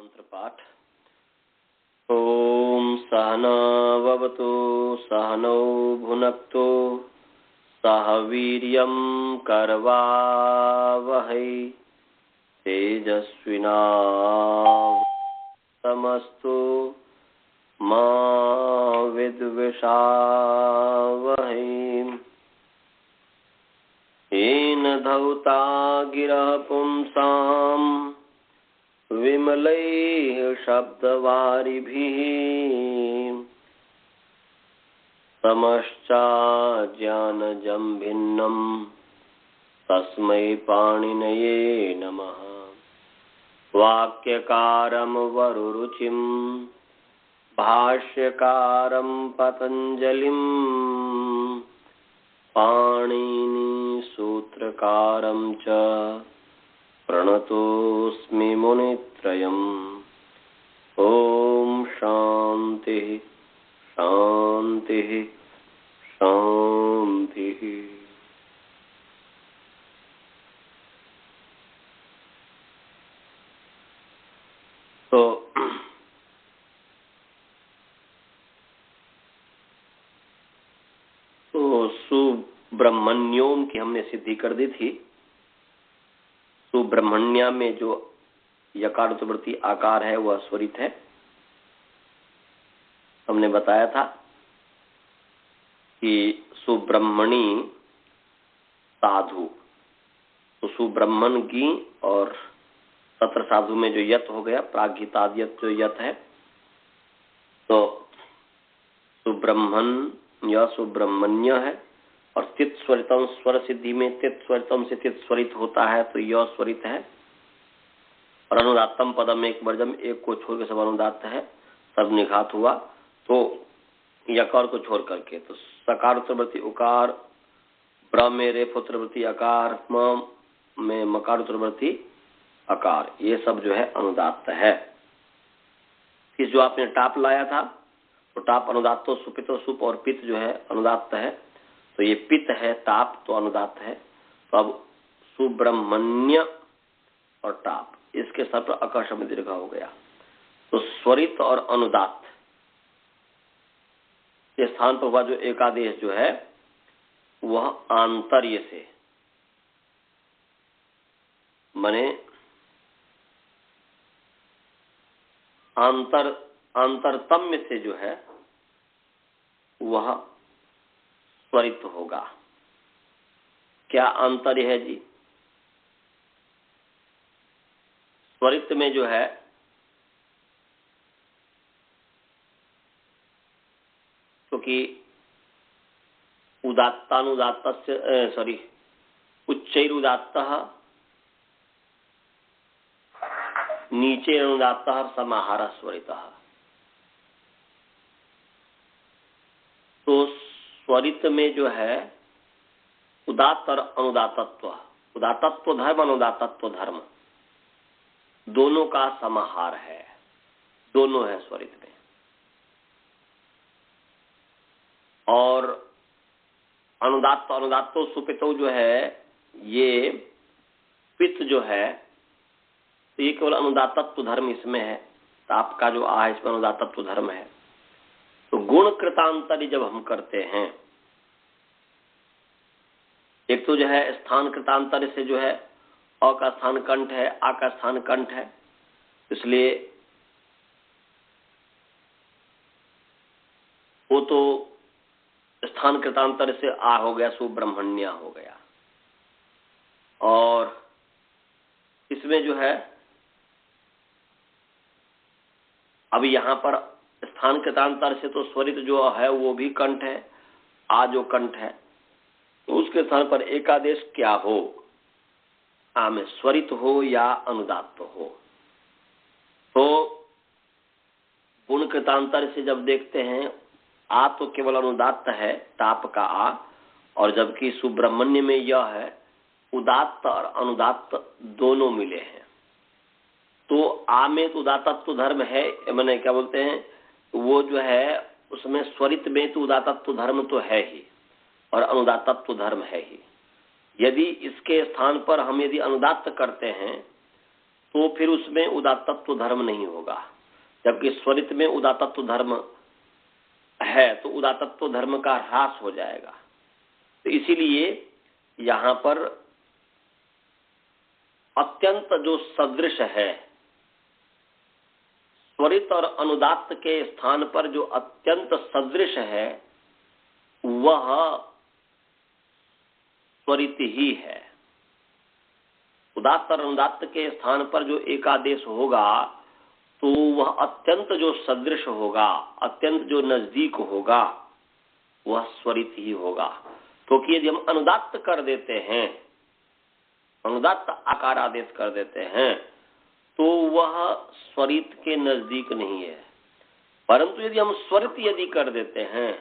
मंत्र पाठ। ओम सहनाववतु सहनौ भुनक्तु सह वीर्यं करवावहै तेजस्विनावधीतमस्तु मा विद्विषावहै। येन धौता गिरः पुंसाम् विमलैः शब्दवारिभिः समश्चाज्ञानजं भिन्नं तस्मै पाणिनये नमः। वाक्यकारं वरुरुचिं भाष्यकारं पतञ्जलिं पाणिनिसूत्रकारं च प्रणतोऽस्मि मुनित्रयम्। ओम शांति शांति शांति। तो सुब्रह्मण्योम की हमने सिद्धि कर दी थी। सुब्रह्मण्य में जो यकार उत्तरवर्ती आकार है वह स्वरित है। हमने बताया था कि सुब्रह्मणी साधु, तो सुब्रह्मण की और सत्र साधु में जो यत हो गया, प्रागहिताद्यत जो यत है, तो सुब्रह्मण या सुब्रह्मण्य है। और तित स्वरितम स्वर सिद्धि में तित स्वरितम से तित स्वरित होता है, तो यह स्वरित है। और अनुदात्तम पदम एक वर्जम, एक को छोड़ के सब अनुदात्त है, सब निघात हुआ। तो यकार को छोड़ करके तो सकार उत्तरवर्ती उकार, ब्र में रेफ उत्तरवर्ती अकार, म में मकार उत्तरवर्ती अकार, ये सब जो है अनुदात्त है। फिर जो आपने टाप लाया था, तो टाप अनुदात्तो सुपितो सुप और पित जो है अनुदात्त है। तो ये पित है, ताप तो अनुदात्त है। तो अब सुब्रह्मण्य और टाप, इसके सर पर अकार शब्द दीर्घ हो गया। तो स्वरित और अनुदात्त के स्थान पर हुआ जो एकादेश जो है वह आंतर्य से, माने अंतरतम्य से जो है वह स्वरित होगा। क्या आंतर्य है जी? स्वरित में जो है क्योंकि उदात्तानुदात्तस्य उच्चैरुदात्तः नीचे अनुदात्तः समाहारः स्वरितः। तो स्वरित में जो है उदात्त और अनुदातत्व, उदातत्व धर्म अनुदातत्व धर्म दोनों का समाहार है, दोनों है स्वरित में। और अनुदात्त अनुदात्तो सुपितो जो है, ये पित्त जो है, तो ये केवल अनुदातत्व धर्म इसमें है। ताप का जो आ है इसमें अनुदातत्व धर्म है। तो गुण कृतांतरी जब हम करते हैं, एक तो जो है स्थान कृतांतर से जो है अ का स्थान कंठ है, आ का स्थान कंठ है, इसलिए वो तो स्थान कृतांतर से आ हो गया, सुब्रह्मण्य हो गया। और इसमें जो है अब यहाँ पर स्थान कृतांतर से तो स्वरित जो है वो भी कंठ है, आ जो कंठ है, तो उसके स्थान पर एकादेश क्या हो, आ में स्वरित हो या अनुदात्त हो। तो गुण कृतांतर से जब देखते हैं, आ तो केवल अनुदात्त है, ताप का आ, और जबकि सुब्रह्मण्य में यह है उदात्त और अनुदात्त दोनों मिले हैं। तो आ में तो उदातत्व धर्म है, मैंने क्या बोलते हैं, वो जो है उसमें स्वरित में तो उदातत्व धर्म तो है ही और अनुदातत्व धर्म है ही। यदि इसके स्थान पर हम यदि अनुदात्त करते हैं तो फिर उसमें उदात्तत्व धर्म नहीं होगा, जबकि स्वरित में उदात्तत्व धर्म है तो उदात्तत्व धर्म का ह्रास हो जाएगा। तो इसीलिए यहां पर अत्यंत जो सदृश है, स्वरित और अनुदात्त के स्थान पर जो अत्यंत सदृश है वह स्वरित ही है। उदात्त और अनुदात्त के स्थान पर जो एकादेश होगा तो वह अत्यंत जो सदृश होगा, अत्यंत जो नजदीक होगा, वह स्वरित ही होगा। क्योंकि यदि हम अनुदात्त कर देते हैं, अनुदात्त आकार आदेश कर देते हैं, तो वह स्वरित के नजदीक नहीं है। परंतु यदि हम स्वरित यदि कर देते हैं,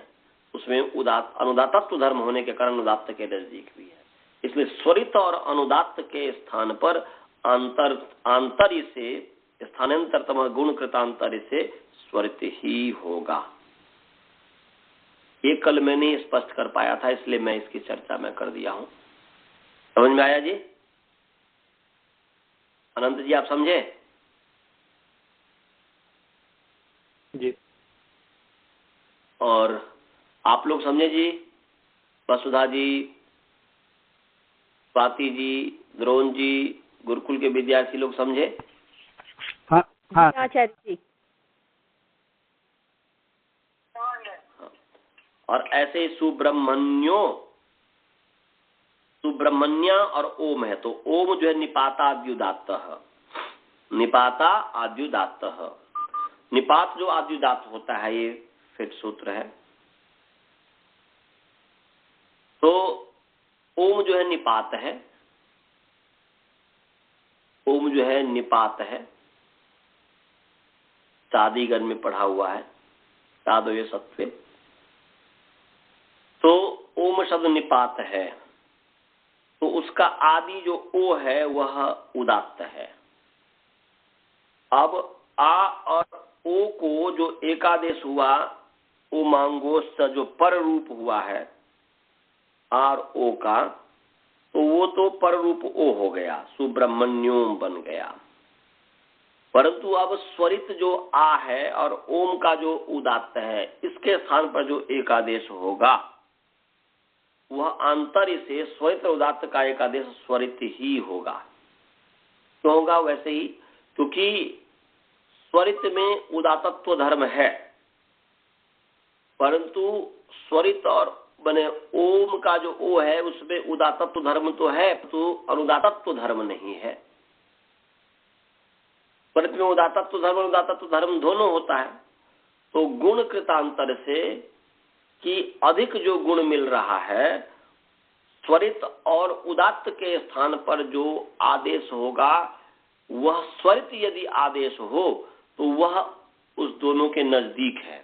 उसमें अनुदात्तत्व धर्म होने के कारण अनुदात्त के नजदीक भी है। इसलिए स्वरित और अनुदात्त के स्थान पर आंतर्य से स्थानांतरतम गुण कृतांतर्य से स्वरित ही होगा। ये कल मैंने स्पष्ट कर पाया था, इसलिए मैं इसकी चर्चा में कर दिया हूं। समझ में आया जी? अनंत जी आप समझे? जी। और आप लोग समझे जी? वसुधा जी, स्वाति जी, द्रोण जी, गुरुकुल के विद्यार्थी लोग समझे? हाँ हाँ आचार्य जी। और ऐसे सुब्रह्मण्य और ओम है, तो ओम जो है निपाता आद्युदात्त, निपाता आद्युदात्त। निपात जो आद्युदात्त होता है, ये फिर सूत्र है। तो ओम जो है निपात है, ओम जो है निपात है, शादीगण में पढ़ा हुआ है, साधव्य सत्व। तो ओम शब्द निपात है, तो उसका आदि जो ओ है वह उदात्त है। अब आ और ओ को जो एकादेश हुआ, ओ मांगोस्त जो पर रूप हुआ है आर ओ का, तो वो तो पर रूप ओ हो गया, सुब्रह्मण्योम बन गया। परंतु अब स्वरित जो आ है और ओम का जो उदात्त है, इसके स्थान पर जो एकादेश होगा वह आंतर्य से स्वरित उदात्त का एकादेश स्वरित ही होगा। क्यों होगा? वैसे ही क्योंकि स्वरित में उदात्तत्व धर्म है, परंतु स्वरित और बने ओम का जो ओ है उसमें उदात्तत्व धर्म तो है, तो अनुदात्तत्व धर्म नहीं है। स्वरित में उदात्तत्व धर्म अनुदात्तत्व धर्म दोनों होता है। तो गुण कृतांतर से कि अधिक जो गुण मिल रहा है, स्वरित और उदात्त के स्थान पर जो आदेश होगा वह स्वरित यदि आदेश हो तो वह उस दोनों के नजदीक है।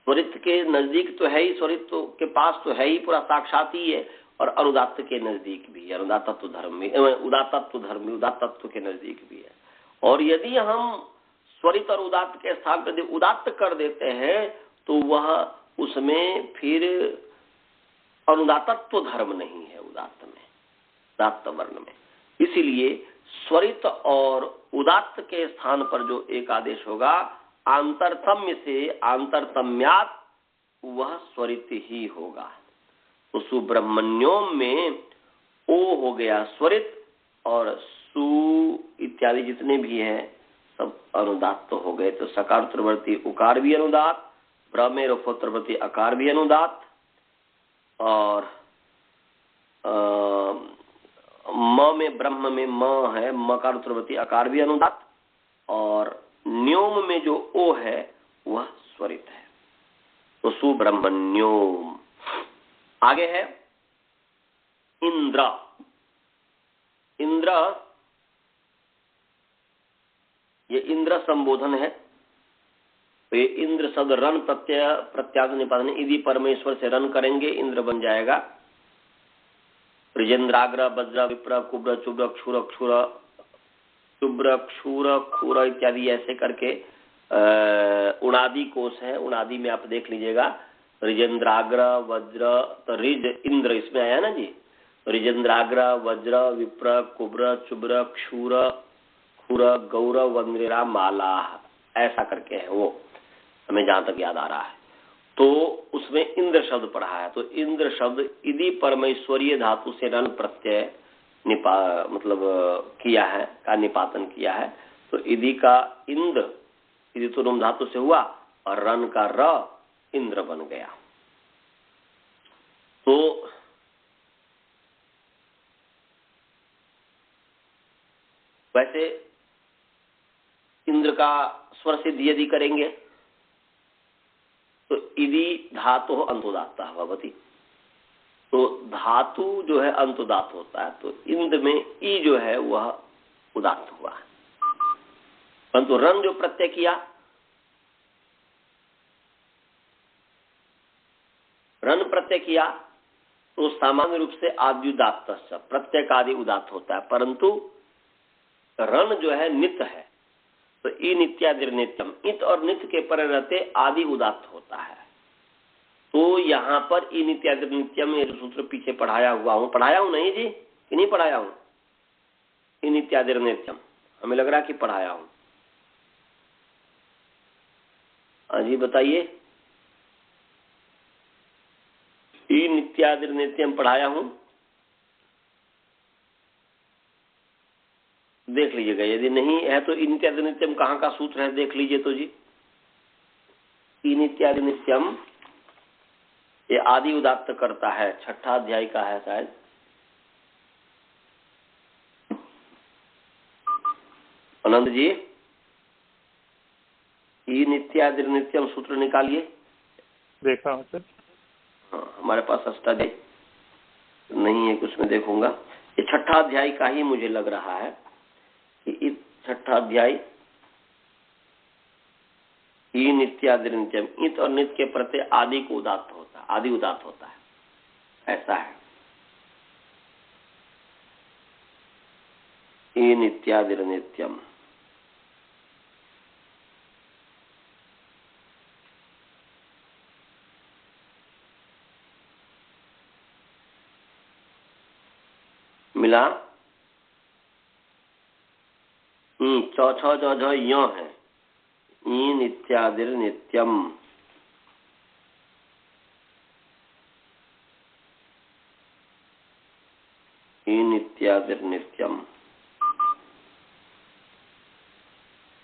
स्वरित के नजदीक तो है ही, स्वरित के पास तो है ही, पूरा साक्षात ही है, और अनुदात्त के नजदीक भी है, अनुदात्तत्व धर्म में, उदात्तत्व धर्म में उदात्तत्व के नजदीक भी है। और यदि हम स्वरित और उदात्त के स्थान पर यदि उदात्त कर देते हैं तो वह उसमें फिर अनुदात्तत्व धर्म नहीं है उदात्त में, उदात्त वर्ण में। इसीलिए स्वरित और उदात्त के स्थान पर जो एक आदेश होगा आंतरतम्य से आंतरतम्यात वह स्वरित ही होगा। तो सुब्रह्मण्योम में ओ हो गया स्वरित, और सु इत्यादि जितने भी हैं सब अनुदात्त हो गए। तो सकार उत्तरवर्ती उकार भी अनुदात, ब्रह्म उत्तरवर्ती अकार भी अनुदात, और म में ब्रह्म में म है, मकार उत्तरवर्ती अकार भी अनुदात, और न्योम में जो ओ है वह स्वरित है। तो सुब्रह्मण्योम। आगे है इंद्र। इंद्र, ये इंद्र संबोधन है। तो ये इंद्र शब्द रन प्रत्यय प्रत्याग निपातन, यदि परमेश्वर से रन करेंगे इंद्र बन जाएगा। ऋजेंद्राग्र वज्र विप्र कुब्र चुब्र क्षुर क्षुर शुभ्र क्षूर क्षूर इत्यादि ऐसे करके उणादि कोश है। उणादि में आप देख लीजिएगा, ऋजेंद्राग्र वज्र, तो रिज इंद्र इसमें आया ना जी। रिजेंद्राग्र, वज्र, विप्र, कुब्र, चुब्र, क्षूर, खुर, गौर, वंद्रेरा, माला, ऐसा करके है वो, हमें जहां तक याद आ रहा है। तो उसमें इंद्र शब्द पढ़ा है, तो इंद्र शब्द इदी परमेश्वरीय धातु से रन प्रत्यय मतलब किया है, का निपातन किया है। तो इदी का इंद्र, इदी तो रोम धातु से हुआ, और रन का र इंद्र बन गया। तो वैसे इंद्र का स्वर सिद्धि यदि करेंगे तो इदी धातु अंतोदात्त भवति, तो धातु जो है अंतोदात्त होता है, तो इंद्र में ई जो है वह उदात्त हुआ है। परंतु रन जो प्रत्यय किया, रन प्रत्यय किया तो सामान्य रूप से आद्युदात्त प्रत्यय का आदि उदात्त होता है, परंतु रन जो है नित्य है, तो ई नित्यादिर नित्यम, इत और नित्य के पर रहते आदि उदात्त होता है। तो यहाँ पर ई नित्यादिर नित्यम ये सूत्र पीछे पढ़ाया हूँ नहीं जी कि नहीं पढ़ाया हूँ? ई नित्यादिर नित्यम हमें लग रहा कि पढ़ाया हूँ। हाँ जी बताइए, ई नित्यादिर नित्यम पढ़ाया हूँ? देख लीजिएगा, यदि नहीं है तो ई नित्यादि नित्यम कहाँ का सूत्र है देख लीजिए तो जी। ई नित्यादि नित्यम ये आदि उदात्त करता है, 6ठा अध्याय का है शायद। आनंद जी ई नित्यादि नित्यम सूत्र निकालिए। देखा हूँ सर। हाँ हमारे पास अष्टाध्याय नहीं है, कुछ में देखूंगा। ये 6ठा अध्याय का ही मुझे लग रहा है कि 6ठा अध्याय ई नित्यादि नित्यम, इत और नित्य के प्रत्यय आदि को उदात्त होता है, आदि उदात्त होता है, ऐसा है। ई नित्यादि नित्यम मिला। चौथा जो यो है ई नित्यादिर नित्यम, ई नित्यादिर नित्यम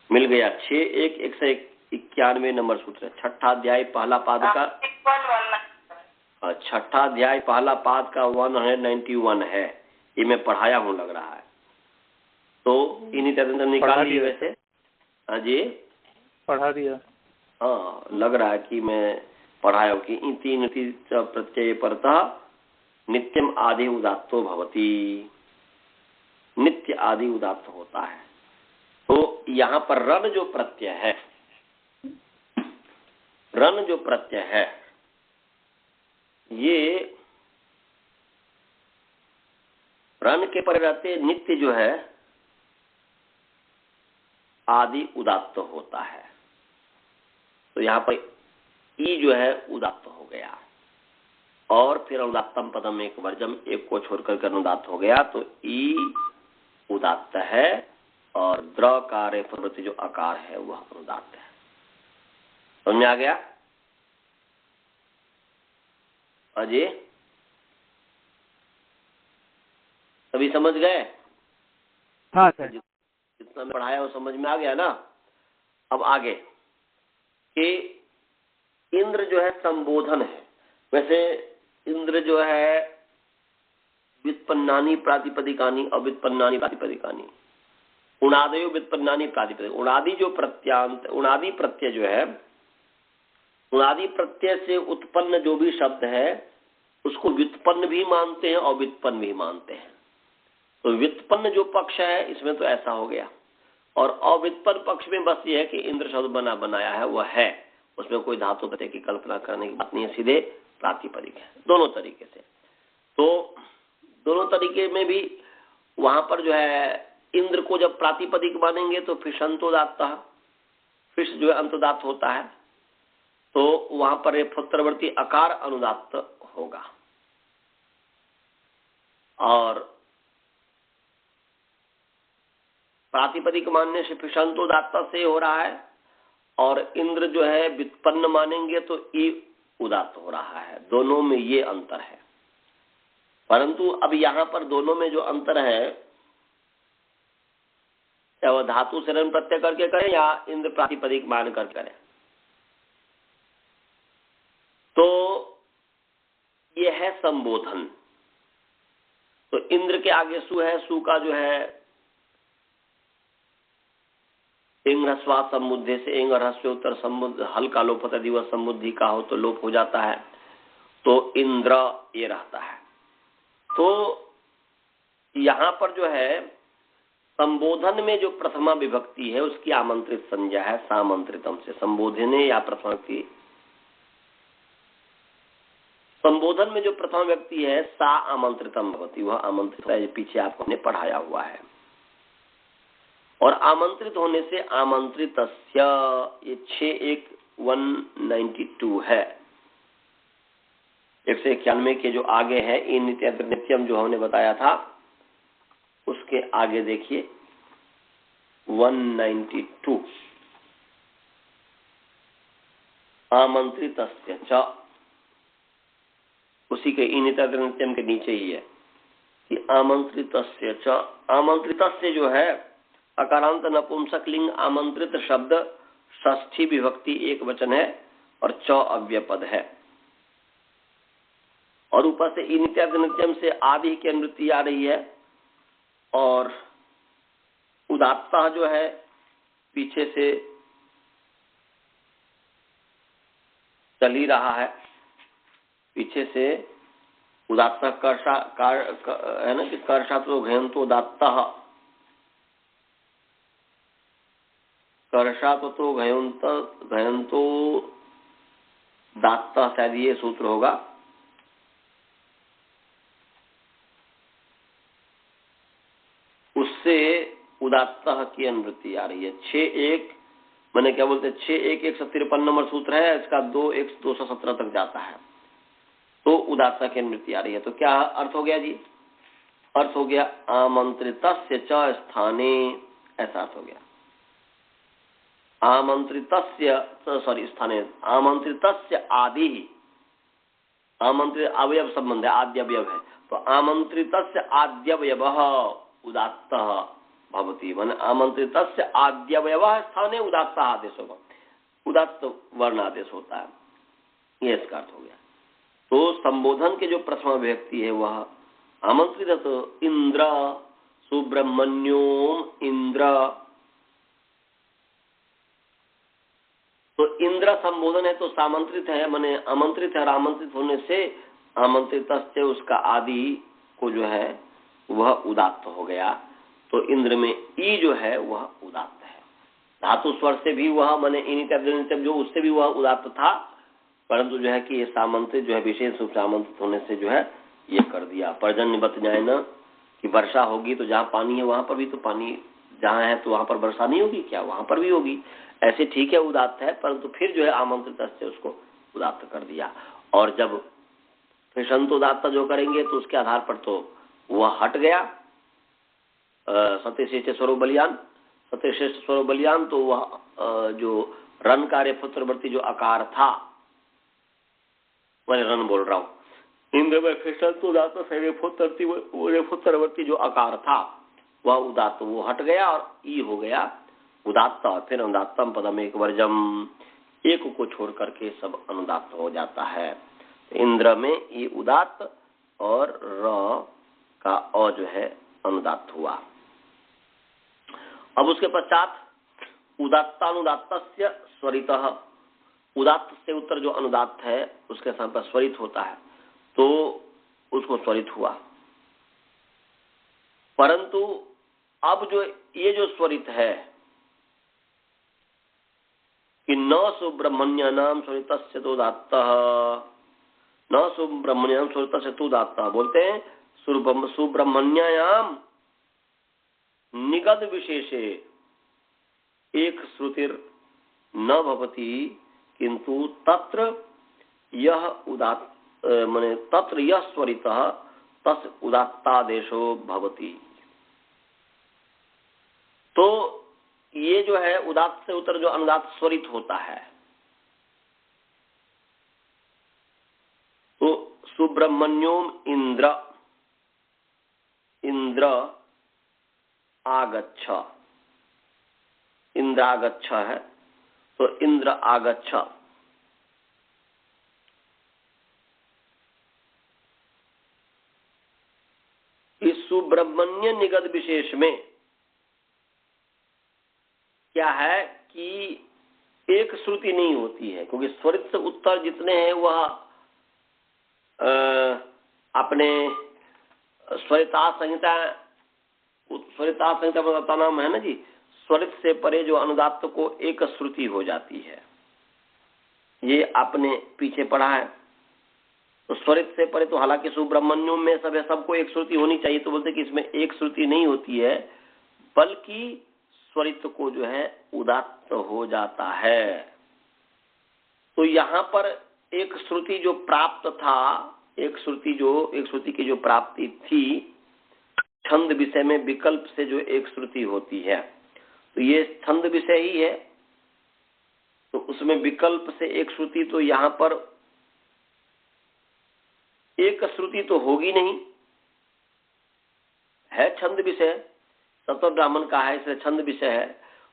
मिल गया। 6-1-191 नंबर सूत्र है, 6ठा अध्याय पहला पाद का, 6ठा अध्याय पहला पाद का 191 है, ये मैं पढ़ाया हूँ लग रहा है। तो इन नित्यादिर निकाल लिए वैसे। हाँ जी पढ़ा दिया। हाँ लग रहा है कि मैं पढ़ाया हूँ कि इति निति प्रत्यय परतः नित्यम आदि उदात्तो भवति, नित्य आदि उदात्त होता है। तो यहाँ पर रन जो प्रत्यय है, रन जो प्रत्यय है ये रन के पर रहते नित्य जो है आदि उदात्त होता है। तो यहाँ पर ई जो है उदात्त हो गया, और फिर अनुदात्तम पदम एक वर्जम, एक को छोड़कर के अनुदात्त हो गया, तो ई उदात्त है और द्र कार्य प्रवृत्ति जो आकार है वह अनुदात्त है। समझ आ गया अजय? सभी समझ गए? हाँ सर। जितना मैं पढ़ाया वो समझ में आ गया ना। अब आगे कि इंद्र जो है संबोधन है। वैसे इंद्र जो है व्युत्पन्नानि प्रातिपदिकानि अव्युत्पन्नानि प्रातिपदिकानि, उणादयो व्युत्पन्नानि प्रातिपदिक, उणादि जो प्रत्यांत, उणादि प्रत्यय जो है, उणादि प्रत्यय से उत्पन्न जो भी शब्द है उसको व्युत्पन्न भी मानते हैं और व्युत्पन्न भी मानते हैं। तो व्युत्पन्न जो पक्ष है इसमें तो ऐसा हो गया, और अव्युत्पन्न पक्ष में बस ये है कि इंद्र शब्द बनाया है वह है, उसमें कोई धातु प्रत्यय की कल्पना करने की बात नहीं है, सीधे प्रातिपदिक है दोनों तरीके से। तो दोनों तरीके में भी वहां पर जो है इंद्र को जब प्रातिपदिक मानेंगे तो फिर अंतोदात्त, फिर जो है अंतोदात्त होता है, तो वहां पर पुत्रवर्ती आकार अनुदात्त होगा। और प्रातिपदिक मानने से फिशंतोदात्त से हो रहा है, और इंद्र जो है व्युत्पन्न मानेंगे तो ई उदात्त हो रहा है। दोनों में ये अंतर है। परंतु अब यहां पर दोनों में जो अंतर है, चाहे वह धातु से रण प्रत्यय करके करें या इंद्र प्रातिपदिक मान कर करें, तो यह है संबोधन। तो इंद्र के आगे सु है, सु का जो है इंग ह्रस्वा समुद्धे से इंग ह्रस्व उत्तर समुद्ध हल्का लोप होता है, दिवस समुद्धि का हो तो लोप हो जाता है, तो इंद्र ये रहता है। तो यहां पर जो है संबोधन में जो प्रथमा विभक्ति है उसकी आमंत्रित संज्ञा है सामंत्रितम से। संबोधने या प्रथमा व्यक्ति, संबोधन में जो प्रथमा व्यक्ति है सा आमंत्रितम भवति, वह आमंत्रित है, पीछे आपने पढ़ाया हुआ है। और आमंत्रित होने से आमंत्रितस्य, ये 6192 है। 191 के जो आगे है इन नित्यम जो हमने बताया था, उसके आगे देखिए 192 आमंत्रितस्य च, उसी के इन नित्यम के नीचे ही है कि आमंत्रितस्य च। आमंत्रितस्य जो है अकारांत नपुंसक लिंग आमंत्रित शब्द षष्ठी विभक्ति एक वचन है और च अव्यय पद है। और ऊपर से नित्यम से आदि की अनुवृत्ति आ रही है, और उदात्ता जो है पीछे से चल ही रहा है, पीछे से उदात्ता कर्षा है ना कि कर्षा तो घयंतो उदात्ता, कर्षा तो घयंतो दात्ता, शायद ये सूत्र होगा। उससे उदात्ता की अनुवृत्ति आ रही है। 61 मैंने क्या बोलते 6153 नंबर सूत्र है, इसका 217 तक जाता है, तो उदात्ता की अनुवृत्ति आ रही है। तो क्या अर्थ हो गया जी? अर्थ हो गया आमंत्रितस्य च स्थाने, ऐसा अर्थ हो गया। आमंत्रितस्य स्थाने, आमंत्रितस्य आदि, आमंत्रित अवयव संबंध है, आद्य अवयव है, तो आमंत्रितस्य आद्यवयवः उदात्तः भवति। माने आमंत्रितस्य आद्यवयवः स्थाने उदात्तः आदेश होगा, उदात्त वर्ण आदेश होता है, ये इसका अर्थ हो गया। तो संबोधन के जो प्रथमा व्यक्ति है वह आमंत्रित, तो इंद्र सुब्रह्मण्योम इंद्र, तो इंद्र संबोधन है तो सामंत्रित है, माने आमंत्रित है, और आमंत्रित होने से आमंत्रित से उसका आदि को जो है वह उदात्त हो गया। तो इंद्र में ई जो है वह उदात्त है। धातु स्वर से भी वह माने इन जो उससे भी वह उदात्त था, परंतु जो है कि ये सामंत्रित जो है विशेष रूप से आमंत्रित होने से जो है ये कर दिया। पर्जन्यवत न्यायन कि वर्षा होगी तो जहाँ पानी है वहां पर भी तो पानी, जहाँ है तो वहां पर वर्षा नहीं होगी क्या? वहां पर भी होगी। ऐसे ठीक है उदात्त है, परंतु फिर जो है आमंत्रित से उसको उदात्त कर दिया। और जब फिर संतोदात्त जो करेंगे तो उसके आधार पर तो वह हट गया। सत्यश्रेष्ठ स्वरूप बलियान, सत्यश्रेष्ठ स्वरूप बलियान, तो वह जो रन कार्य पुत्रवर्ती जो आकार था, मैं रन बोल रहा हूं, इंद्र में फिर संतोदात्त से रेफोत्तरवर्ती जो आकार था वह उदात्त वो हट गया और ई हो गया उदात्त। फिर अनुदात्तम पदम एक वर्जम, एक को छोड़ करके सब अनुदात्त हो जाता है। इंद्र में ई उदात्त और र का अ जो है अनुदात्त हुआ। अब उसके पश्चात उदात्तानुदात्तस्य स्वरितः, उदात्त से उत्तर जो अनुदात्त है उसके स्थान पर स्वरित होता है तो उसको स्वरित हुआ। परंतु अब जो ये जो स्वरित है कि न सुब्रह्मण्यानाम स्वरितस्य तो उदात्तः, न सुब्रह्मण्याम स्वरितस्य तो उदात्तः, बोलते हैं सुब्रह्मण्यायाम निगद विशेषे एक श्रुतिर न भवति, किंतु तत्र यह उदात्त माने तत्र यह स्वरितः तस् उदात्तादेशो भवति। तो ये जो है उदात्त से उत्तर जो अनुदात्त स्वरित होता है, तो सुब्रह्मण्योम इंद्र, इंद्र आगच्छ, इंद्र आगच्छ है, तो इंद्र आगच्छ। इस सुब्रह्मण्य निगत विशेष में क्या है कि एक श्रुति नहीं होती है, क्योंकि स्वरित से उत्तर जितने हैं वह अपने स्वरिता संहिता का नाम है ना जी। स्वरित से परे जो अनुदात्त को एक श्रुति हो जाती है, ये आपने पीछे पढ़ा है। तो स्वरित से परे तो हालांकि सुब्रह्मण्यम में सब है, सबको एक श्रुति होनी चाहिए, तो बोलते कि इसमें एक श्रुति नहीं होती है, बल्कि स्वरित को जो है उदात्त हो जाता है। तो यहाँ पर एक श्रुति जो प्राप्त था, एक श्रुति की जो प्राप्ति थी, छंद विषय में विकल्प से जो एक श्रुति होती है, तो ये छंद विषय ही है, तो उसमें विकल्प से एक श्रुति, तो यहाँ पर एक श्रुति तो होगी नहीं, है छंद विषय, सत्व ब्राह्मण का है इसलिए छंद विषय है,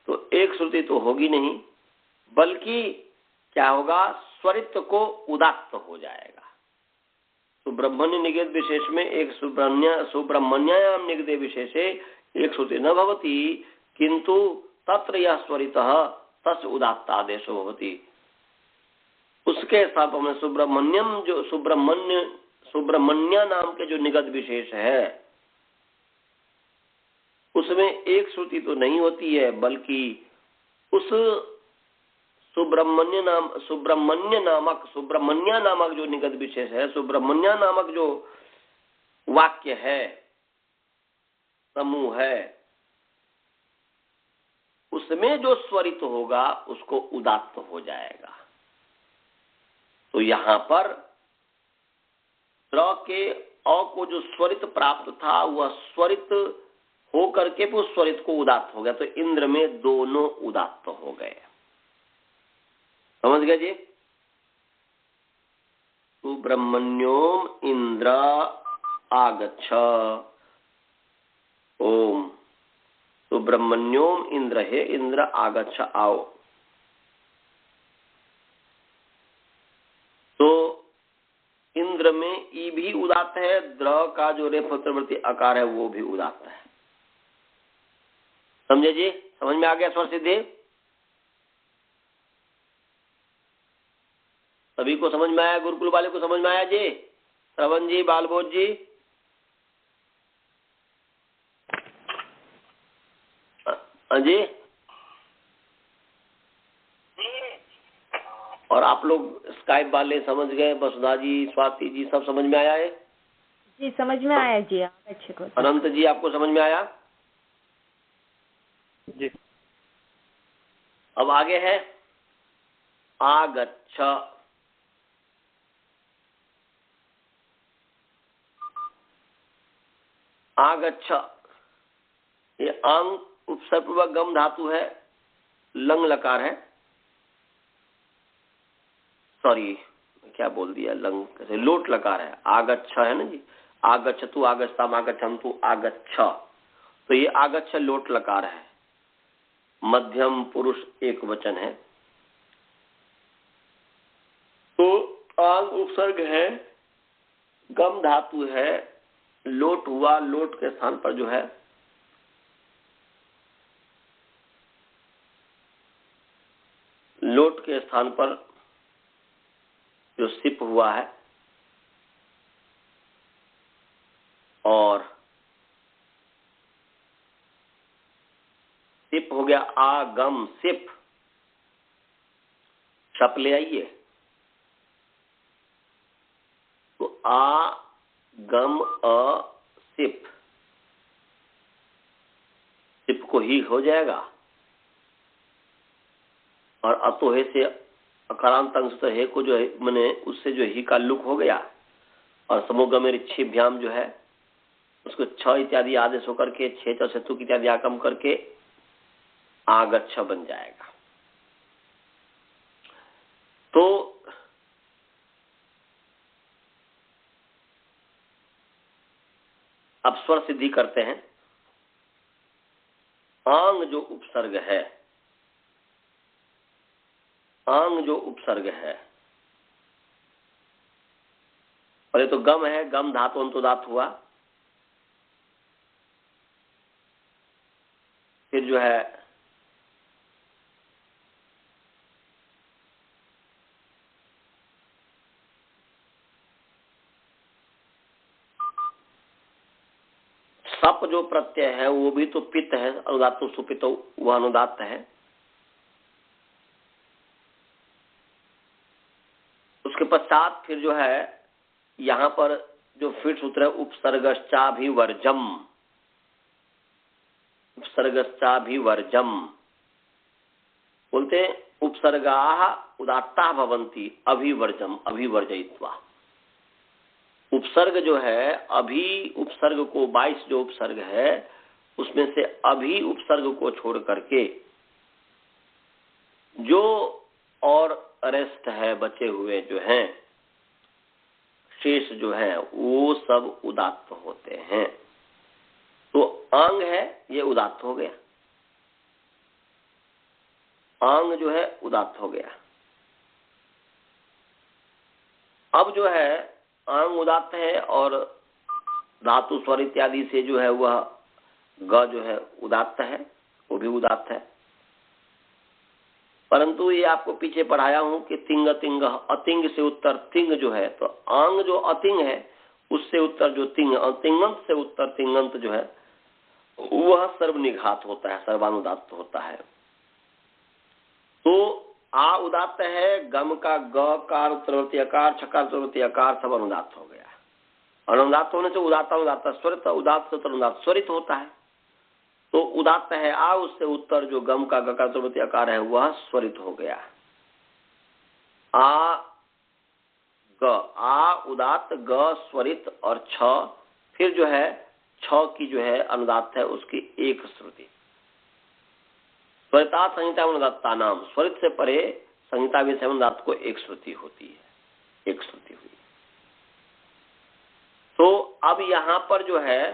तो एक श्रुति तो होगी नहीं, बल्कि क्या होगा, स्वरित को उदात्त हो जाएगा। सुब्रह्मण्य निगेत विशेष में एक सुब्रह्मण्याम निगते विशेषे एक श्रुति न भवति, किंतु तत्र यह स्वरितः तस् उदात्तादेशो भवति। उसके साथ में सुब्रह्मण्यम जो सुब्रह्मण्य नाम के जो निगत विशेष है, उसमें एक श्रुति तो नहीं होती है, बल्कि उस सुब्रह्मण्य नामक जो निगत विशेष है, सुब्रह्मण्य नामक जो वाक्य है, समूह है, उसमें जो स्वरित होगा उसको उदात्त हो जाएगा। तो यहां पर द्र के अ को जो स्वरित प्राप्त था, वह स्वरित हो करके भी उस स्वरित को उदात्त हो गया, तो इंद्र में दोनों उदात्त हो गए। समझ गए जी? सुब्रह्मण्योम इंद्र आगच्छ, ओम सुब्रह्मण्योम इंद्र, हे इंद्र आगच्छ, आओ। तो इंद्र में ई भी उदात्त है, द्र का जो रेफ उत्तरवर्ती आकार है वो भी उदात्त है। समझे जी? समझ में आ गया स्वर सिद्धि? सभी को समझ में आया? गुरुकुल वाले को समझ में आया जी? श्रवण जी, बालबोध जी? जी? और आप लोग स्काइप वाले समझ गए? वसुधा जी, स्वाति जी, सब समझ में आया है? जी समझ में आया जी। अच्छे को अनंत जी, आपको समझ में आया? जी। अब आगे है आगच्छ। आगच्छ, ये आंग उपसर्गपूर्वक गम धातु है, लंग लकार है। सॉरी, क्या बोल दिया, लंग कैसे, लोट लकार है। आगच्छ है ना जी, आगच्छतु आगच्छताम आगच्छन्तु आगच्छ, तो ये आगच्छ लोट लकार है, मध्यम पुरुष एक वचन है। तो आंग उपसर्ग है, गम धातु है, लोट हुआ, लोट के स्थान पर जो है लोट के स्थान पर जो सिप हुआ है, और सिप हो गया आगम सिप, शप ले आइए, तो आ गम अ सिप, सिप को ही हो जाएगा, और अतोहे से अकारांत अंश हे को जो है मैंने उससे जो ही का लुक हो गया, और समोगम रिच्छिभ्याम जो है उसको छ इत्यादि आदेश होकर के छे च सेतु इत्यादि आगम करके आगच्छ बन जाएगा। तो अब स्वर सिद्धि करते हैं। आंग जो उपसर्ग है, आंग जो उपसर्ग है, पहले तो गम है, गम धातु अंतोदात हुआ, फिर जो है सप जो प्रत्यय है वो भी तो पित्त है, अनुदात सुपित वह अनुदात है। उसके पश्चात फिर जो है यहाँ पर जो फिर सूत्र है उपसर्गश्चाभिवर्जम, उपसर्गश्चाभिवर्जम बोलते उपसर्गाः उदात्ताः भवन्ति अभिवर्जम अभिवर्जयित्वा। उपसर्ग जो है अभी उपसर्ग को 22 जो उपसर्ग है उसमें से अभी उपसर्ग को छोड़ करके जो और रेस्ट है बचे हुए जो हैं शेष जो है वो सब उदात्त होते हैं। तो आंग है ये उदात्त हो गया, आंग जो है उदात्त हो गया। अब जो है आंग उदात्त है और धातु स्वर इत्यादि से जो है वह ग जो है उदात्त है, वो भी उदात्त है। परंतु ये आपको पीछे पढ़ाया हूं कि तिंग तिंग अतिंग से उत्तर तिंग जो है, तो आंग जो अतिंग है उससे उत्तर जो तिंग, तिंगंत से उत्तर तिंगंत जो है वह सर्वनिघात होता है, सर्वानुदात्त होता है। तो आ उदात्त है, गम का ग कार उत्तरवर्ती अकार छकार उत्तरवर्ती अकार सब अनुदात्त हो गया। अनुदात्त होने से उदात्त अनुदात्त स्वरित उदात्त अनुदात्त स्वरित होता है। तो उदात्त है आ, उससे उत्तर जो गम का गकार उत्तरवर्ती अकार है वह स्वरित हो गया। आ ग, आ उदात्त ग स्वरित और छ, फिर जो है छ की जो है अनुदात्त है उसकी एक श्रुति। स्वरिता संहिता अनुदात्ता नाम, स्वरित से परे संहिता विषय अनुदात्त को एक श्रुति होती है, एक श्रुति हुई। तो अब यहां पर जो है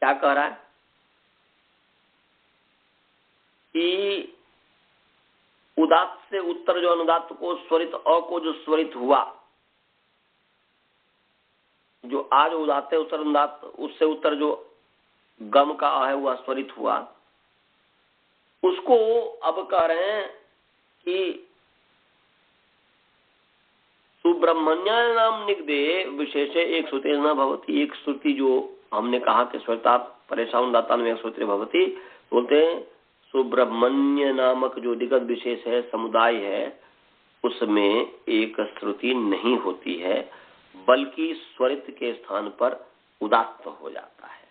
क्या कह रहा है कि उदात्त से उत्तर जो अनुदात्त को स्वरित अ को जो स्वरित हुआ, जो आज उदात्त है उत्तर अनुदात्त, उससे उत्तर जो गम का अ है वह स्वरित हुआ, उसको अब कह रहे हैं कि सुब्रह्मण्य नाम निगदे विशेषे एक श्रुति न भवती। एक श्रुति जो हमने कहा कि स्वरिता परेशान दाता में एक श्रुति भवती, बोलते हैं सुब्रह्मण्य नामक जो दिग्गज विशेष है समुदाय है उसमें एक श्रुति नहीं होती है, बल्कि स्वरित के स्थान पर उदात्त हो जाता है।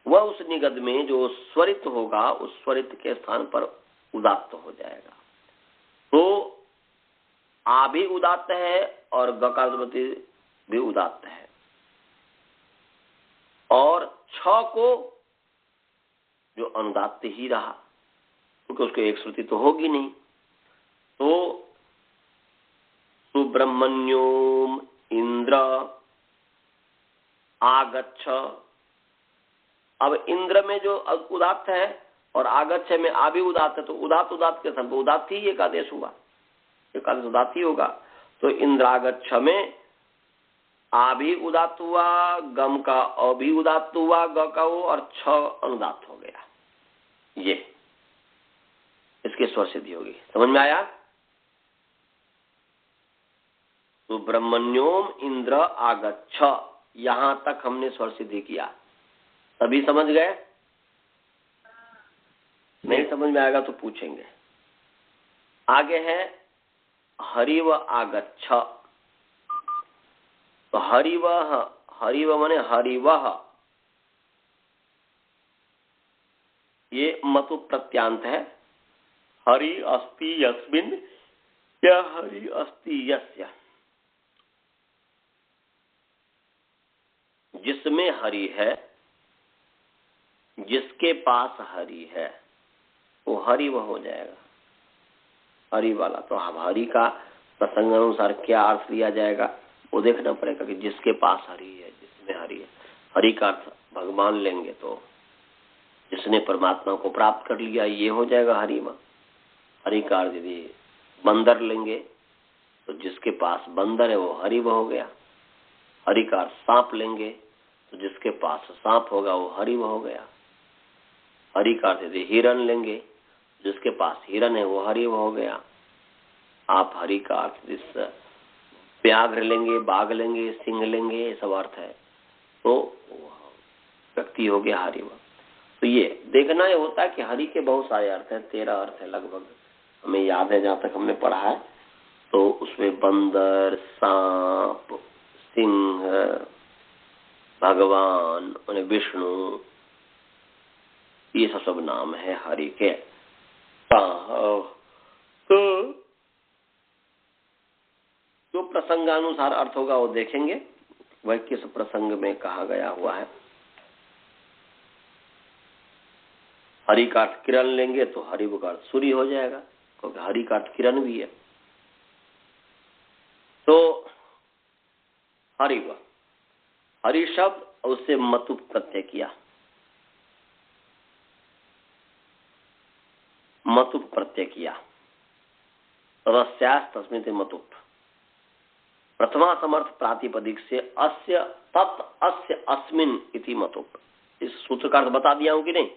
वह उस निगद में जो स्वरित होगा उस स्वरित के स्थान पर उदात्त हो जाएगा। तो आ भी उदात्त है और गकारवती भी उदात्त है, और छ को जो अनुदात्त ही रहा क्योंकि उसको एक श्रुति तो होगी नहीं। तो सुब्रह्मण्योम इंद्र आगच्छ, अब इंद्र में जो उदात्त है और आगच्छ में आ भी उदात्त है, तो उदात्त उदात्त के स्थान पर उदात्त ही एक आदेश हुआ, एक आदेश उदात्त ही होगा। तो इंद्रागच्छ में आ भी उदात्त हुआ, गम का अ भी उदात्त हुआ ग का वो, और छ अनुदात्त हो गया। ये इसकी स्वर सिद्धि होगी। समझ में आया? तो ब्रह्मण्योम इंद्र आगच्छ, यहां तक हमने स्वर सिद्धि किया। सभी समझ गए? नहीं समझ में आएगा तो पूछेंगे। आगे है हरिव आगच्छ। तो हरिव, हरिव माने हरिवह, ये मतु प्रत्यांत है। हरि अस्ति यस्मिन् या हरि अस्ति यस्य। जिसमें हरि है, जिसके पास हरि है, वो हरि वह हो जाएगा। हरि वाला तो अब हरि का प्रसंग अनुसार क्या अर्थ लिया जाएगा वो देखना पड़ेगा कि जिसके पास हरि है, जिसमें हरि है। हरि का अर्थ भगवान लेंगे तो जिसने परमात्मा को प्राप्त कर लिया ये हो जाएगा हरि वह। हरि का अर्थ यदि बंदर लेंगे तो जिसके पास बंदर है वो हरि वह हो गया। हरि का अर्थ सांप लेंगे तो जिसके पास सांप होगा वो हरि वह हो गया। हरि का अर्थ यदि हिरण लेंगे जिसके पास हिरण है वो हरि वह हो गया। आप हरि का अर्थ जिस व्याघ्र लेंगे, बाघ लेंगे, सिंह लेंगे, ये सब अर्थ है तो व्यक्ति हो गया हरि वह। तो ये देखना ये होता है कि हरि के बहुत सारे अर्थ हैं, 13 अर्थ है लगभग, हमें याद है जहां तक हमने पढ़ा है। तो उसमें बंदर, सांप, सिंह, भगवान, विष्णु, ये सब नाम है हरि के। तो जो प्रसंगानुसार अर्थ होगा वो देखेंगे वह किस प्रसंग में कहा गया हुआ है। हरि का अर्थ किरण लेंगे तो हरि का अर्थ सूर्य हो जाएगा, क्योंकि हरि का अर्थ किरण भी है। तो हरि व हरि शब्द और उससे मतुप प्रत्यय किया, मतुप प्रत्यय किया, तदस्यास् तस्मिन् मतुप। प्रथमा समर्थ प्रातिपदिक से अस्य तत् अस्य अस्मिन् इति मतुप। इस सूत्र का अर्थ बता दिया हूं कि नहीं?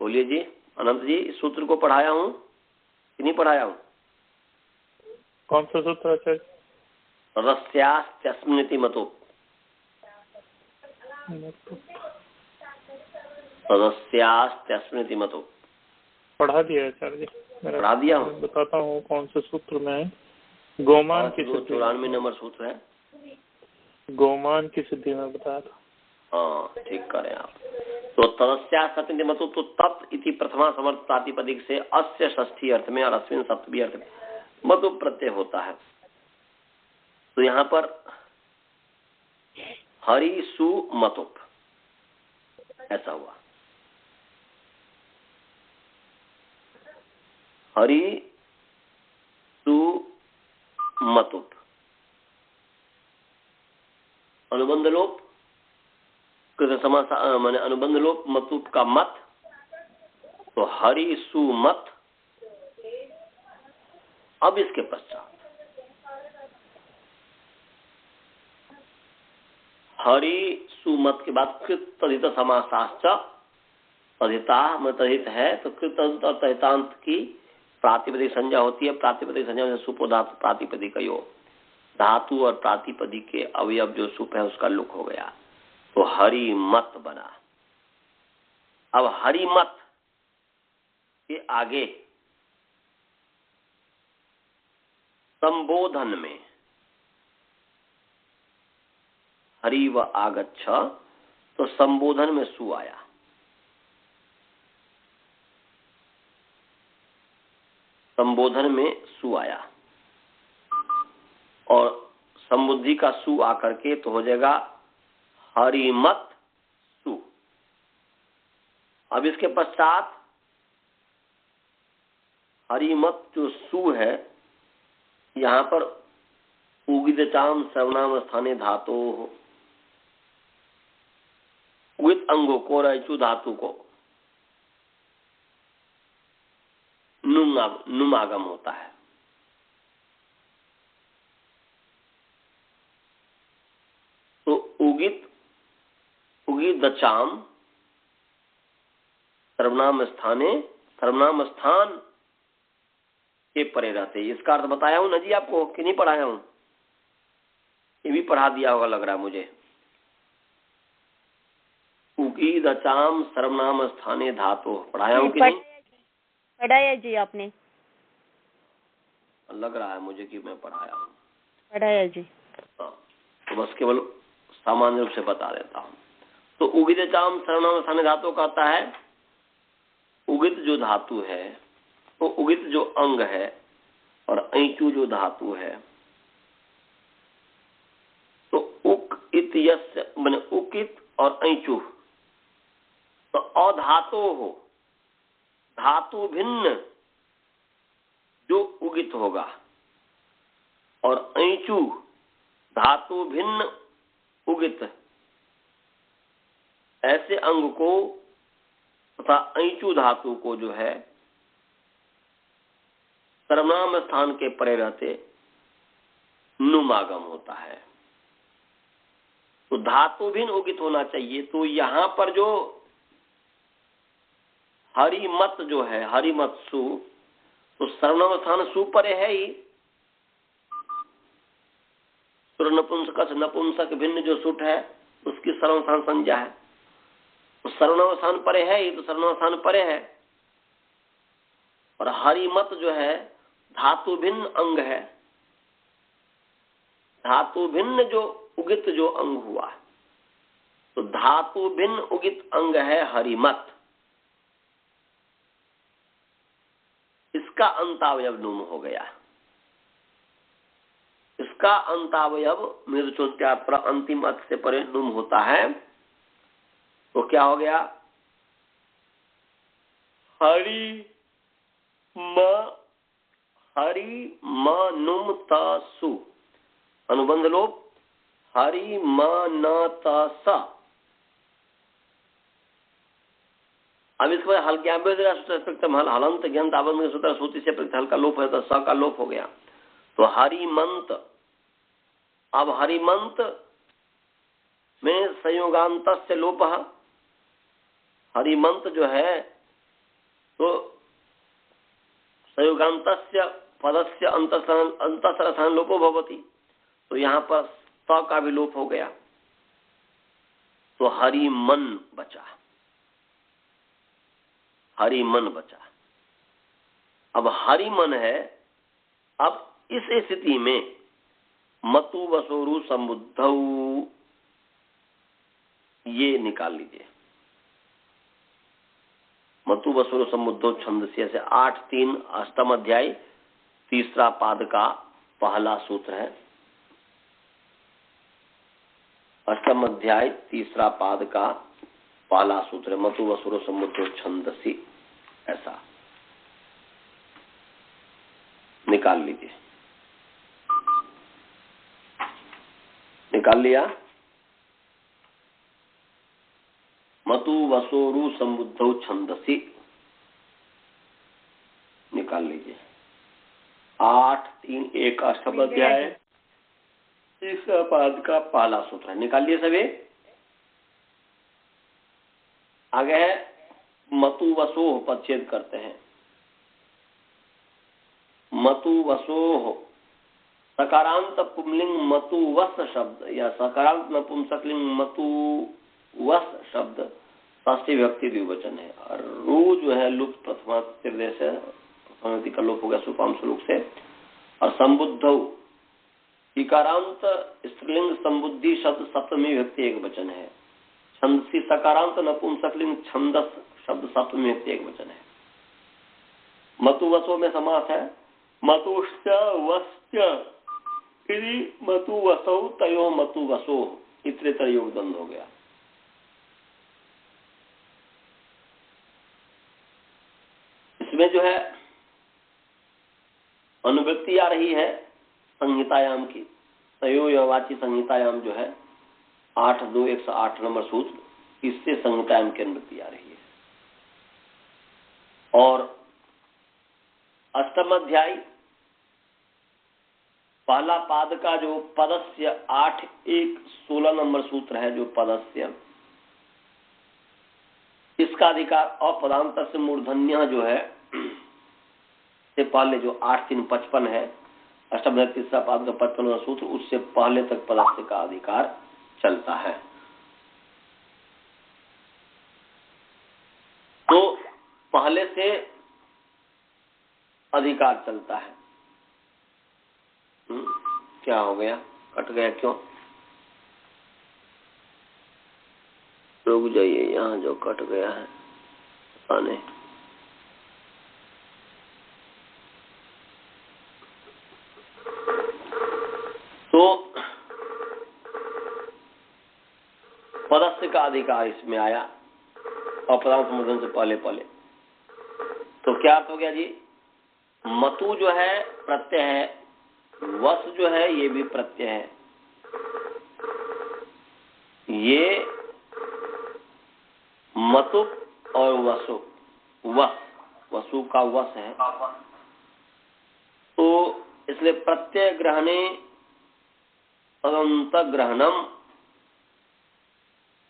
बोलिए जी अनंत जी, इस सूत्र को पढ़ाया हूं कि नहीं पढ़ाया हूं? कौन सा सूत्र आचार्य? तदस्यास्त्यस्मिन् इति मतुप। तदस्यास्त्यस्मिन् इति मतुप पढ़ा दिया आचार्य जी, पढ़ा दिया हूं। बताता हूँ कौन से सूत्र में है। गोमान की सिद्धि, 94 नंबर सूत्र है। गोमान की सिद्धि में बताया था। हाँ ठीक करें आप। तो तदस्यास्त्यस्मिन् मतुप, तो तत् इति प्रथमा समर्थ प्रातिपदिक से अस्य षष्ठी अर्थ में और अस्मिन् सप्तमी अर्थ में मतुप प्रत्यय होता है। तो यहाँ पर हरि सु मतुप ऐसा हुआ। हरि सु मतुप, अनुबंध लोप माने अनुबंध लोप मतुप का मत, तो हरि सु मत। अब इसके पश्चात हरि सुमत के बाद कृत तदित समासाश्च, तदिता में तदित है तो कृत तदित और तदितांत की प्रातिपदिक संज्ञा होती है। प्रातिपदिक संज्ञा में सुपो धातु प्रातिपदिक यो, धातु और प्रातिपदिक के अवयव जो सुप है उसका लुक हो गया, तो हरि मत बना। अब हरि मत के आगे संबोधन में हरि व आगच्छ, तो संबोधन में सु आया। संबोधन में सु आया और समुद्धि का सु आकर के तो हो जाएगा हरिमत सु। अब इसके पश्चात हरिमत जो सु है, यहां पर उगिदचाम सर्वनाम स्थाने धातु, उगित अंगों को रचु धातु को नुमागम होता है। तो उगिदचाम सर्वनाम स्थाने, सर्वनाम स्थान के परे रहते। इसका अर्थ बताया हूं ना जी आपको कि नहीं पढ़ाया हूं? ये भी पढ़ा दिया होगा लग रहा है मुझे। उगिदचाम सर्वनाम स्थाने धातु पढ़ाया हूं कि नहीं? पढ़ाया जी आपने, लग रहा है मुझे कि मैं पढ़ाया हूं। पढ़ाया जी। हाँ, तो बस केवल सामान्य रूप से बता देता हूं। तो उगिदचाम सर्वनाम स्थाने धातु कहता है उगित जो धातु है, तो उगित जो अंग है और ऐचु जो धातु है, तो उकित मैंने उकित और ऐचु, तो अधातो हो, धातु भिन्न जो उगित होगा, और ऐचु धातु भिन्न उगित, ऐसे अंग को तथा ऐचु धातु को जो है सर्वनाम स्थान के परे रहते नुमागम होता है। तो धातु भिन्न उगित होना चाहिए। तो यहां पर जो हरिमत जो है, हरिमत सु, तो सर्वनाम स्थान सु परे है ही। सुर नपुंसक नपुंसक भिन्न जो सुट है उसकी सर्वनाम स्थान संज्ञा है, तो सर्वनाम स्थान परे है ही, तो सर्वनाम स्थान परे है। और हरिमत जो है धातु भिन्न अंग है, धातु भिन्न जो उगित जो अंग हुआ, तो धातु भिन्न उगित अंग है हरिमत। इसका अंतावयव नुम हो गया। इसका अंतावयव मृदचोत्यात्रा अंतिम अर्थ से परे नुम होता है। तो क्या हो गया? हरि म नुम तसु, अनुबंध लोप, हरि म न त स। अब इसके बाद हल्के हलंत ज्ञान आबंध सूत्र सूत्र से प्रति हल्का लोप है, तो स का लोप हो गया। तो हरिमंत, अब हरिमंत में संयोगांत से लोप, हरिमंत जो है तो संयोगांत पदस्य अंतस्थान लोपो भवति, तो यहाँ पर स का भी लोप हो गया। तो हरिमन बचा, हरिमन बचा। अब हरिमन है। अब इस स्थिति में मतु वसोरु समुद्धौ, ये निकाल लीजिए। मतु वसुर समुद्धो छंदस्य से 8-3 अष्टम अध्याय तीसरा पाद का पहला सूत्र है। अष्टम अध्याय तीसरा पाद का पहला सूत्र है, मतु वसुर समुद्धो छंदसी, ऐसा निकाल लीजिए। निकाल लिया? मतु वसोरु समुद्धौ छंदसी, निकाल लीजिए। 8-3-1 अष्टम अध्याय तीसरा पाद का पहला सूत्र है। निकालिए सभी। आगे है मतु वसोह, पदच्छेद करते हैं। मतु वसोह, सकारांत पुंलिंग मतु वस शब्द या सकारांत नपुंसकलिंग मतु वस शब्द षष्ठी विभक्ति द्विवचन है। और रू जो है लुप्त प्रथमा निर्देश है, का लोप हो गया सुपाम श्लोक से। और संबुद्धौ, इकारांत स्त्रीलिंग संबुद्धि शब्द सप्तमी विभक्ति एक वचन है। छंदसी सकारांत नपुंसकलिंग छंदस शब्द सप्तमी विभक्ति एक वचन है। मतु वसो में समास है। मतुश्च वश्च यदि मतु वसौ तयो मतु वसो, इतरेतर योग द्वंद्व हो गया। इसमें जो है अनुवृत्ति आ रही है संहितायाम की, तयोवाची संहितायाम जो है 8-2-108 नंबर सूत्र, इससे संहितायाम की अनुवृत्ति आ रही है। और अष्टम अध्याय पहला पाद का जो पदस्य 8-1-16 नंबर सूत्र है, जो पदस्य, इसका अधिकार अपदांत से मूर्धन्य जो है से पहले जो 8-3-55 है, अष्टम अध्याय तीसरा पाद का 55वां सूत्र, उससे पहले तक पदस्य का अधिकार चलता है। तो पहले से अधिकार चलता है। क्या हो गया? कट गया क्यों? रुक जाइए, यहाँ जो कट गया है पता नहीं। तो पदस्य का अधिकार इसमें आया और प्रधान संबोधन से पहले पहले। तो क्या अर्थ हो गया जी? मतु जो है प्रत्यय है, वस जो है ये भी प्रत्यय है। ये मतु और वसु, वसु का वस है। तो इसलिए प्रत्यय ग्रहणे तदंत ग्रहणम,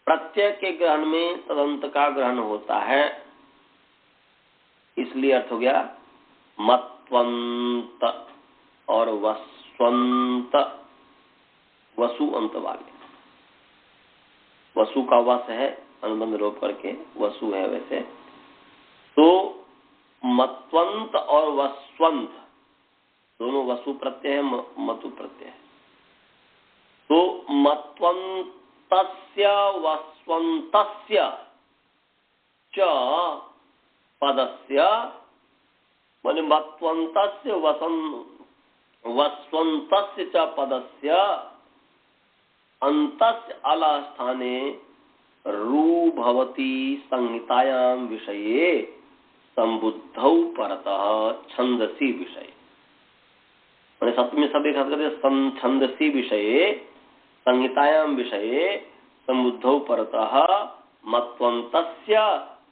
प्रत्यय के ग्रहण में तदंत का ग्रहण होता है, इसलिए अर्थ हो गया मत्वंत और वस्वंत, वसु अंत वाले। वसु का वस है, अनुबंध लोप करके वसु है वैसे। तो मत्वंत और वस्वंत दोनों वसु प्रत्यय है, मतु प्रत्यय है। तो मत्वंतस्य वस्वंतस्य च पदस्य, माने मत्वंतस्य वस्वंतस्य च पदस्य अंतस्य अल स्थाने रू भवति संहितायां विषये संबुद्धौ परतः छंदसी विषय। मैंने सप्तमी सब एक करते छंदसी विषये संहितायां विषये संबुद्धौ परतः मत्वंतस्य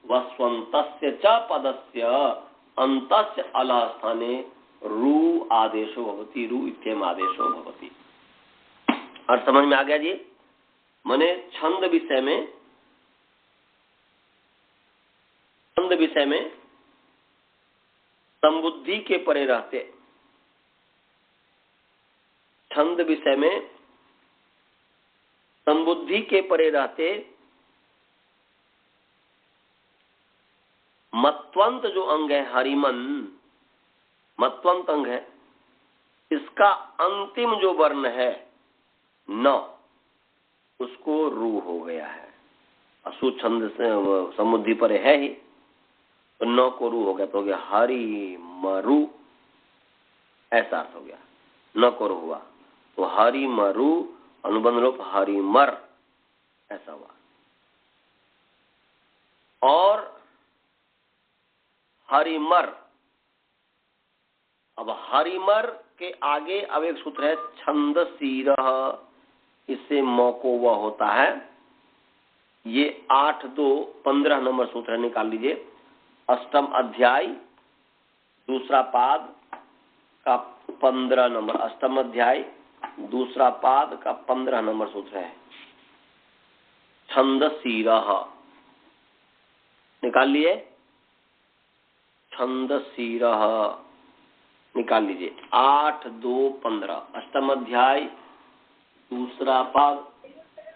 वस्वंतस्य च पदस्य अंतस्य अल स्थाने रू आदेशो भवति, रू इत्येम आदेशो भवति। और समझ में आ गया जी? माने छंद विषय में, छंद विषय में संबुद्धि के परे रहते, छंद विषय में संबुद्धि के परे रहते मत्वंत जो अंग है, हरिमन मत्वंत अंग है, इसका अंतिम जो वर्ण है न, उसको रू हो गया है। असु छंद से समुद्धि पर है ही, तो न को रू हो गया, तो हो गया हरि मरु, ऐसा अर्थ हो गया। न को रू हुआ तो हरि मरु, अनुबंध लोप हरिमर, ऐसा हुआ। और हरिमर, अब हरिमर के आगे अब एक सूत्र है छंदसीरह, इससे म को वह होता है। ये 8-2-15 नंबर सूत्र है, निकाल लीजिए। अष्टम अध्याय दूसरा पाद का 15 नंबर, अष्टम अध्याय दूसरा पाद का 15 नंबर सूत्र है छंदसीरह, निकाल लिए। छंदसीरह निकाल लीजिए। 8-2-15 अष्टम अध्याय दूसरा पाद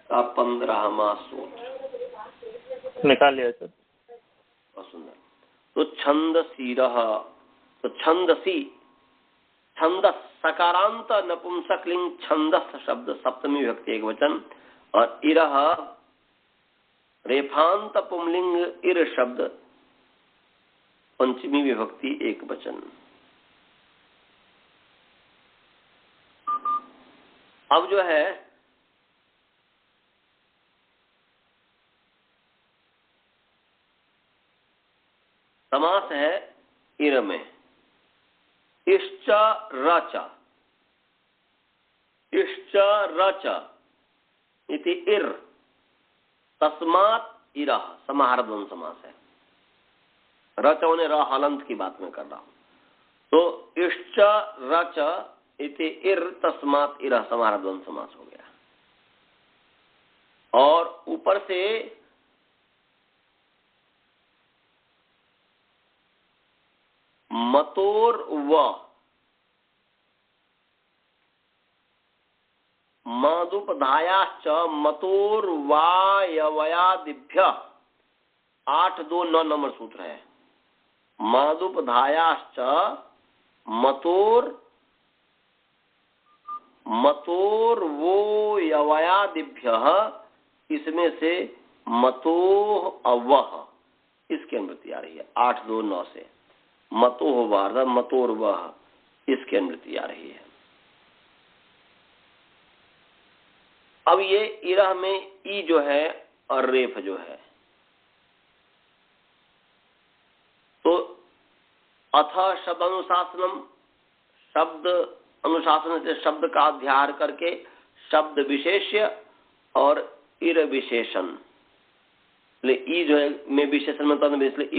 का 15वां सूत्र निकाल लिया सर। बहुत सुंदर। तो छंदसीरह, तो छंदसी, छंदस सकारांत नपुंसकलिंग छंदस शब्द सप्तमी विभक्ति एक वचन, और इरह रेफांत पुंलिंग इर शब्द पंचमी विभक्ति एक वचन। अब जो है समास है इर में, इश्च रच, इश्च रच इति इर तस्मात् इरः, समाहार द्वंद्व समास है। रच होने र हलंत की बात में कर रहा हूं। तो इश्च रच इति इर तस्मात् इरः समाहार द्वंद्व समास हो गया। और ऊपर से मतोर व मदुपधायाश्च मतोर वायवयादिभ्य 8-2-9 नंबर सूत्र है। मदुपधायाश्च मतोर वो यवयादिभ्य, इसमें से मतोह अवह, इसकी अनुवृत्ति आ रही है 8-2-9 से। मतोह वार्ध मतोर वह, इसकी अनुवृत्ति आ रही है। अब ये इरह में ई जो है और रेफ जो है, तो अथ शब्द अनुशासनम, शब्द अनुशासन से शब्द का अध्याय करके शब्द विशेष्य और इर विशेषण, ई जो है में विशेषण में तो इसलिए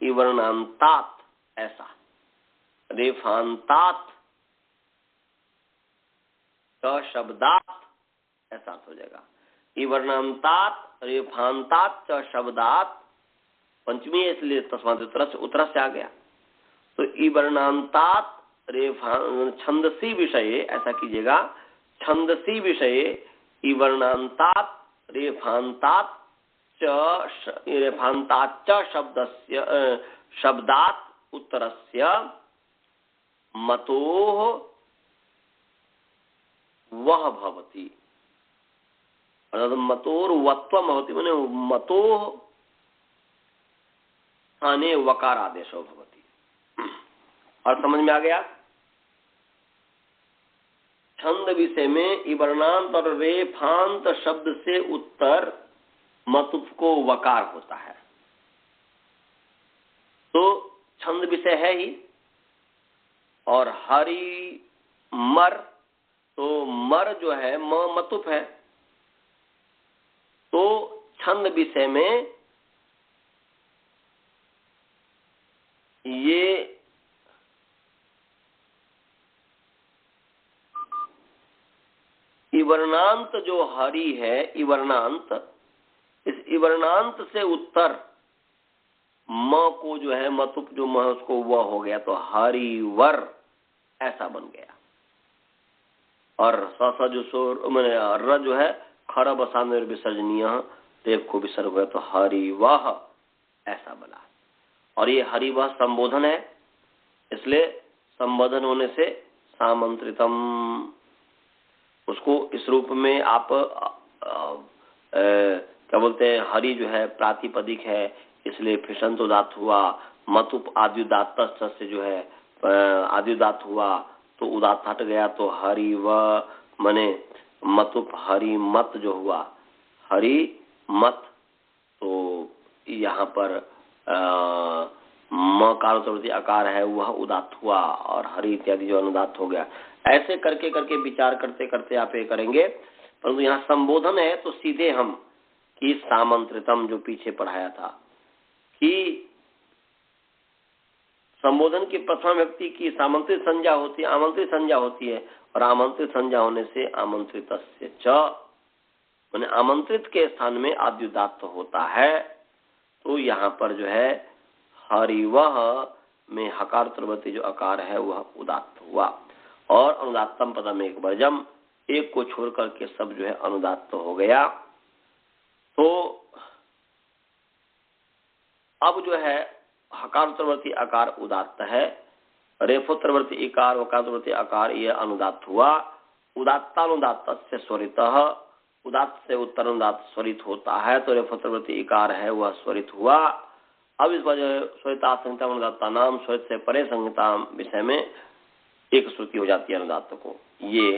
इवर्णांतात, ऐसा रेफांतात च शब्दात, ऐसा हो जाएगा। इवर्णांतात रेफांतात च शब्दात, पंचमी है इसलिए तस्मात् उत्तर से आ गया। तो इवर्णांतात छंदसी विषय, ऐसा कीजिएगा, छंदसी विषय इवर्णांतात रेफांतात रेफांतात शब्दस्य शब्दात उत्तरस्य मतोः वह भवति, अर्थात मतोर्वत्वम भवति, माने मतोः स्थाने वकार आदेशो भवति। और समझ में आ गया? छंद विषय में इवर्णांत और रेफांत शब्द से उत्तर मतुप को वकार होता है, तो छंद विषय है ही। और हरि मर, तो मर जो है म मतुप है, तो छंद विषय में ये इवर्णांत जो हरि है, इवर्णांत, इस इवर्णांत से उत्तर म को जो है मतुप जो म उसको वह हो गया, तो हरिवर ऐसा बन गया। और स जो सोर मैंने र जो है खर बसा विसर्जनीय, देव को विसर्ग हुआ, तो हरिवह ऐसा बना। और ये हरिवह संबोधन है, इसलिए संबोधन होने से सामंत्रितम, उसको इस रूप में आप क्या बोलते हैं, हरि जो है प्रातिपदिक है, इसलिए फिशंत उदात हुआ। मतुप आद्युदात से जो है आद्युदात हुआ, तो उदात हट गया, तो हरि व मने मतुप हरि मत जो हुआ, हरि मत, तो यहाँ पर म कारोत्तरवर्ती आकार है वह उदात हुआ, और हरि इत्यादि जो अनुदात हो गया। ऐसे करके करके विचार करते करते आप ये करेंगे। परंतु यहाँ संबोधन है तो सीधे हम कि सामंत्रितम जो पीछे पढ़ाया था, कि संबोधन की प्रथम व्यक्ति की सामंत्रित संज्ञा होती है, आमंत्रित संज्ञा होती है, और आमंत्रित संज्ञा होने से आमंत्रितस्य च, माने आमंत्रित के स्थान में आद्युदात्त होता है। तो यहाँ पर जो है हरिवह में हकार उत्तरवर्ती जो आकार है वह उदात्त हुआ, और अनुदात्तम पदम एक वर्जम, एक को छोड़ करके सब जो है अनुदात्त हो गया। तो अब जो है हकार उत्तरवर्ती आकार उदात्त है, रेफोत्तरवर्ती इकार वकारोत्तरवर्ती आकार यह अनुदात्त हुआ। उदात्तानुदात्त से स्वरितः, उदात्त से उत्तर अनुदात्त स्वरित होता है, तो रेफोत्तरवर्ती इकार है वह स्वरित हुआ। अब इस वजह स्वरिता संहिता अनुदात्ता नाम, स्वरित से परे संहिता विषय में एक श्रुति हो जाती है अनुदात्त को ये।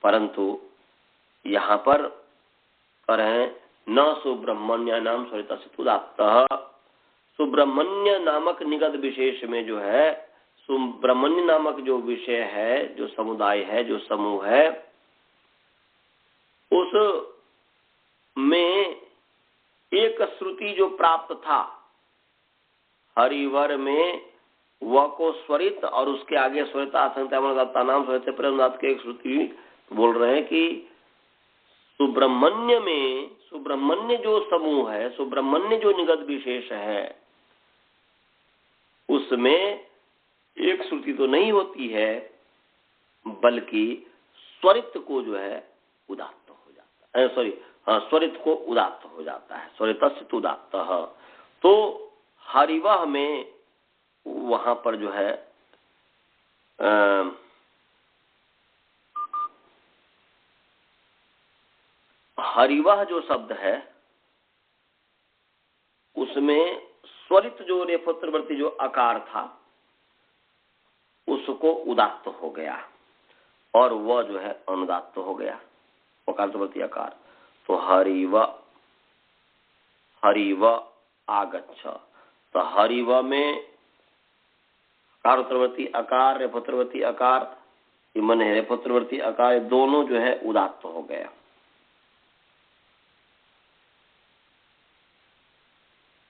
परंतु यहाँ पर करें न सुब्रह्मण्य नाम स्वरित से उदात्त, सुब्रह्मण्य नामक निगत विशेष में जो है, सुब्रह्मण्य नामक जो विषय है, जो समुदाय है, जो समूह है, उस में एक श्रुति जो प्राप्त था हरिवर में, वह को स्वरित और उसके आगे स्वरिता संहिता नाम स्वरित से प्रेमदात के एक श्रुति बोल रहे हैं कि सुब्रह्मण्य में, सुब्रह्मण्य जो समूह है, सुब्रह्मण्य जो निगत विशेष है, उसमें एक श्रुति तो नहीं होती है, बल्कि स्वरित को जो है उदात्त हो जाता है, स्वरित को उदात्त हो जाता है, स्वरितस्य उदात्त। तो हरिवह में वहां पर जो है हरिवह जो शब्द है उसमें स्वरित जो रेफोत्तरवर्ती जो आकार था उसको उदात्त हो गया, और वह जो है अनुदात्त हो गया वकारोत्तरवर्ती आकार। तो हरिव हरिव आगच्छ। तो हरिव में कार उत्तरवर्ती अकार, रेफोत्तरवर्ती अकार, मन रेफोत्तरवर्ती अकार, दोनों जो है उदात्त हो गया।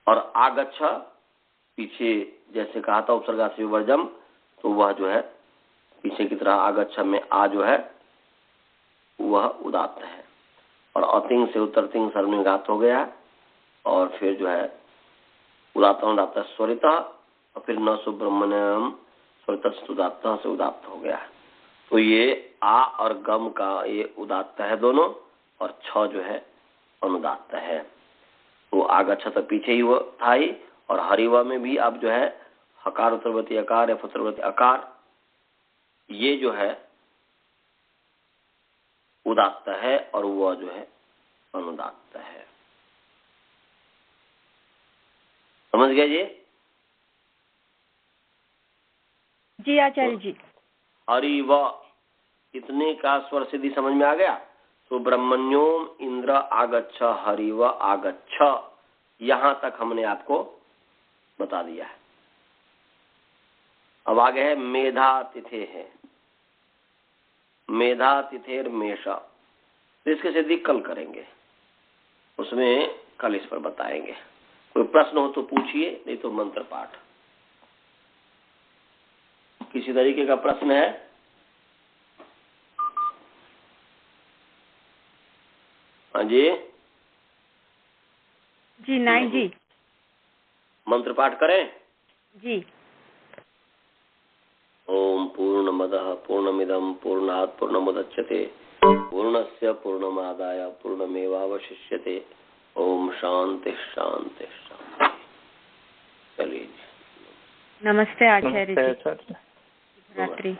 और आगच्छ पीछे जैसे कहा था उपसर्गा से विवर्जम, तो वह जो है पीछे की तरह आगच्छ में आ जो है वह उदात्त है। और अतिंग से उत्तर तिंग सर्वनिघात हो गया और फिर जो है उदात्त उदात्त स्वरित और फिर न सुब्रह्मण्यम स्वरित उदात्त से उदात्त हो गया। तो ये आ और गम का ये उदात्त है दोनों, और छ जो है अनुदात्त है। तो आगच्छ तो पीछे ही वो था ही, और हरिवा में भी अब जो है हकार उत्तरवर्ती अकार या फुतरवर्ती अकार ये जो है उदात्त है और वह जो है अनुदात्त है। समझ गए जी आचार्य जी। हरिव इतने का स्वर सिद्धि समझ में आ गया। तो ब्रह्मण्योम इंद्र आगच्छ हरिव आगच्छ, यहां तक हमने आपको बता दिया है। अब आगे है मेधा तिथे है, मेधा तिथेर मेषा। तो इसके सिद्धि कल करेंगे, उसमें कल इस पर बताएंगे। कोई प्रश्न हो तो पूछिए, नहीं तो मंत्र पाठ। किसी तरीके का प्रश्न है? हाँ जी जी नहीं जी। मंत्र पाठ करें जी। ओम पूर्णमदः पूर्णमिदं पूर्णात् पूर्णमुदच्यते पूर्णस्य पूर्णमादाय पूर्णमेवावशिष्यते। ओम शांति शांति शांति। चलिए नमस्ते आचार्य जी। नमस्ते आचार्य। रात्रि।